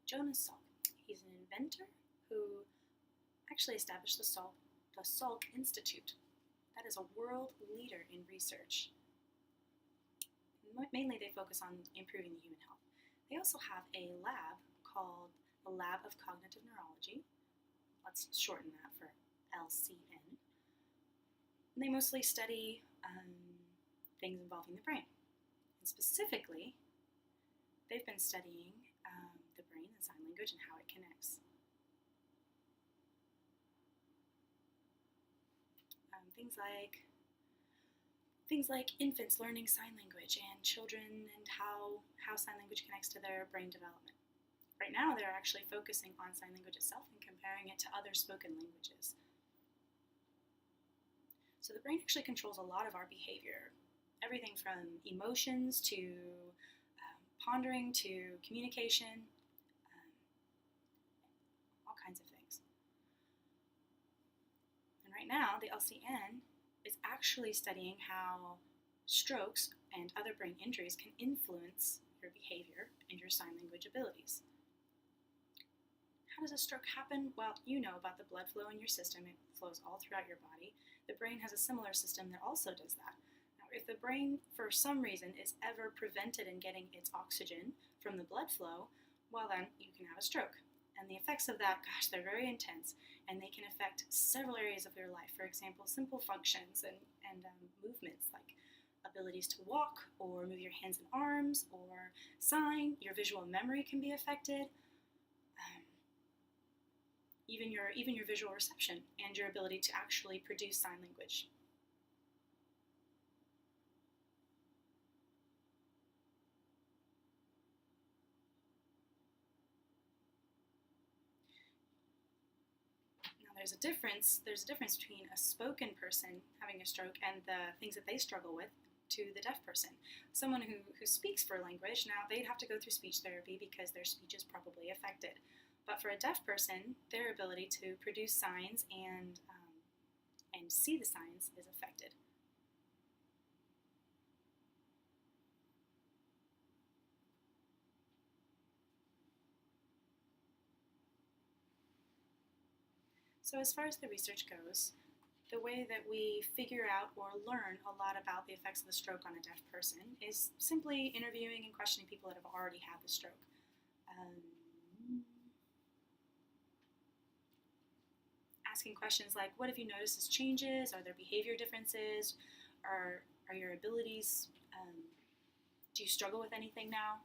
Jonas Salk. He's an inventor who actually established the Salk Institute. That is a world leader in research. Mainly they focus on improving the human health. They also have a lab called the Lab of Cognitive Neurology. Let's shorten that for LCN. And they mostly study things involving the brain. And specifically, they've been studying the brain and sign language and how it connects. Things like infants learning sign language and children and how sign language connects to their brain development. Right now, they're actually focusing on sign language itself and comparing it to other spoken languages. So the brain actually controls a lot of our behavior, everything from emotions to pondering to communication, all kinds of things. And right now, the LCN is actually studying how strokes and other brain injuries can influence your behavior and your sign language abilities. How does a stroke happen? Well, you know about the blood flow in your system. It flows all throughout your body. The brain has a similar system that also does that. Now, if the brain, for some reason, is ever prevented in getting its oxygen from the blood flow, well then, you can have a stroke. And the effects of that, gosh, they're very intense, and they can affect several areas of your life. For example, simple functions and movements like abilities to walk or move your hands and arms or sign. Your visual memory can be affected. Even your visual reception and your ability to actually produce sign language. Now there's a difference between a spoken person having a stroke and the things that they struggle with to the deaf person. Someone who speaks for language, now they'd have to go through speech therapy because their speech is probably affected. But for a deaf person, their ability to produce signs and see the signs is affected. So as far as the research goes, the way that we figure out or learn a lot about the effects of the stroke on a deaf person is simply interviewing and questioning people that have already had the stroke. Asking questions like, what have you noticed as changes? Are there behavior differences? Are your abilities, do you struggle with anything now?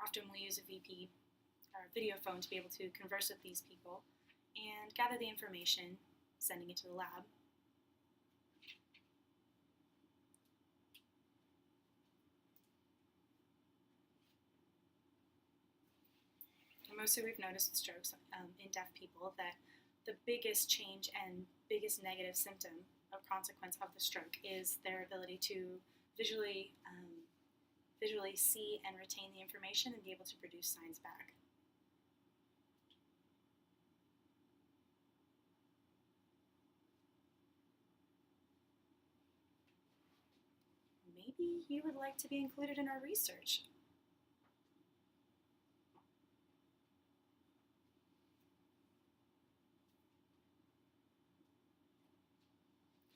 Often we'll use a VP or video phone to be able to converse with these people and gather the information, sending it to the lab. Mostly we've noticed with strokes in deaf people that the biggest change and biggest negative symptom or consequence of the stroke is their ability to visually see and retain the information and be able to produce signs back. Maybe you would like to be included in our research.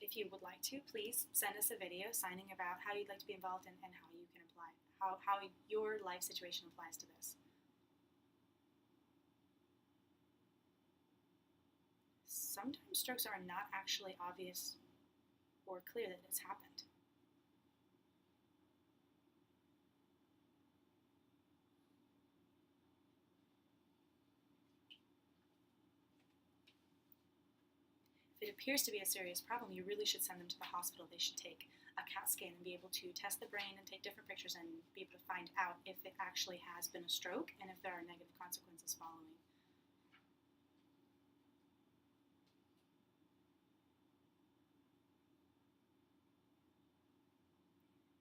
If you would like to, please send us a video signing about how you'd like to be involved and how you can apply, how your life situation applies to this. Sometimes strokes are not actually obvious or clear that it's happened. If it appears to be a serious problem, you really should send them to the hospital. They should take a CAT scan and be able to test the brain and take different pictures and be able to find out if it actually has been a stroke and if there are negative consequences following.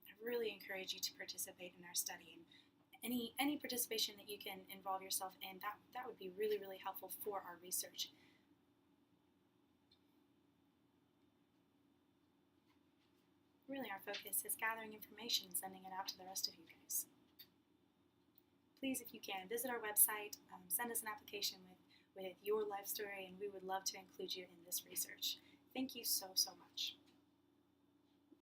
I really encourage you to participate in our study. Any participation that you can involve yourself in, that would be really, really helpful for our research. Really, our focus is gathering information and sending it out to the rest of you guys. please, if you can, visit our website, send us an application with your life story, and we would love to include you in this research. Thank you so, so much.